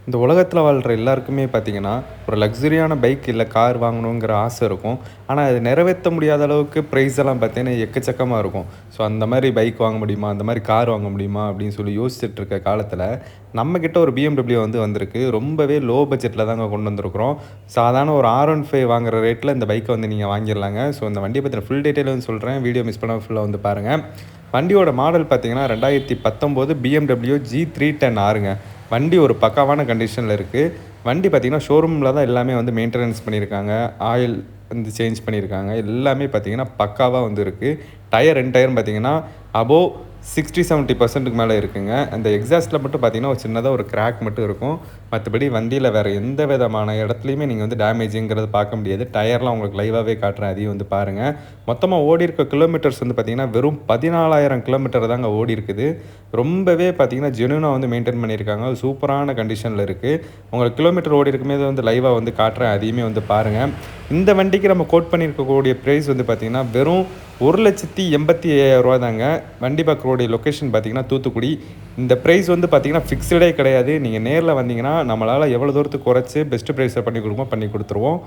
இந்த உலகத்தில் வாழ்கிற எல்லாருக்குமே பார்த்தீங்கன்னா ஒரு லக்ஸரியான பைக் இல்லை கார் வாங்கணுங்கிற ஆசை இருக்கும். ஆனால் அது நிறைவேற்ற முடியாத அளவுக்கு ப்ரைஸ் எல்லாம் பார்த்தீங்கன்னா எக்கச்சக்கமாக இருக்கும். ஸோ அந்த மாதிரி பைக் வாங்க முடியுமா, அந்த மாதிரி கார் வாங்க முடியுமா அப்படின்னு சொல்லி யோசிச்சுட்டு இருக்க காலத்தில் நம்மக்கிட்ட ஒரு BMW வந்திருக்கு. ரொம்பவே லோ பட்ஜெட்டில் தாங்க கொண்டு வந்திருக்கிறோம். சாதாரண ஒரு R15 வாங்குற ரேட்டில் இந்த பைக்கை வந்து நீங்கள் வாங்கிடலாங்க. ஸோ இந்த வண்டியை பற்றின ஃபுல் டீட்டெயில் வந்து சொல்கிறேன். வீடியோ மிஸ் பண்ணாமல் ஃபுல்லாக வந்து பாருங்கள். வண்டியோட மாடல் பார்த்தீங்கன்னா 2019 BMW G310Rங்க. வண்டி ஒரு பக்காவான கண்டிஷனில் இருக்குது. வண்டி பார்த்திங்கன்னா ஷோரூமில் தான் எல்லாமே வந்து மெயின்டெனன்ஸ் பண்ணியிருக்காங்க. ஆயில் வந்து சேஞ்ச் பண்ணியிருக்காங்க. எல்லாமே பார்த்திங்கன்னா பக்காவாக வந்து இருக்குது. டயர் 2 டயரும் பார்த்திங்கன்னா அபோவ் 60-70%க்கு மேலே இருக்குங்க. அந்த எக்ஸாஸ்ட்டில் மட்டும் பார்த்திங்கன்னா ஒரு சின்னதாக ஒரு கிராக் மட்டும் இருக்கும். மற்றபடி வண்டியில் வேறு எந்த விதமான இடத்துலையுமே நீங்கள் வந்து டேமேஜுங்கிறத பார்க்க முடியாது. டயர்லாம் உங்களுக்கு லைவாகவே காட்டுறேன், அதையும் வந்து பாருங்கள். மொத்தமாக ஓடி இருக்க கிலோமீட்டர்ஸ் வந்து பார்த்திங்கன்னா வெறும் 14,000 கிலோமீட்டர் தாங்க ஓடி இருக்குது. ரொம்பவே பார்த்திங்கன்னா ஜென்யூனாக வந்து மெயின்டைன் பண்ணியிருக்காங்க. சூப்பரான கண்டிஷனில் இருக்குது. உங்களுக்கு கிலோமீட்டர் ஓடி இருக்குமே வந்து லைவாக வந்து காட்டுறேன், அதையுமே வந்து பாருங்கள். இந்த வண்டிக்கு நம்ம கோட் பண்ணியிருக்கக்கூடிய ப்ரைஸ் வந்து பார்த்திங்கன்னா வெறும் 1,85,000 தாங்க. வண்டி பார்க்கக்கூடிய லொக்கேஷன் பார்த்திங்கன்னா தூத்துக்குடி. இந்த ப்ரைஸ் வந்து பார்த்திங்கன்னா ஃபிக்ஸ்டே கிடையாது. நீங்கள் நேரில் வந்தீங்கன்னா நம்மளால் எவ்வளோ தூரத்துக்கு குறைச்சி பெஸ்ட்டு ப்ரைஸை பண்ணி கொடுத்துருவோம்.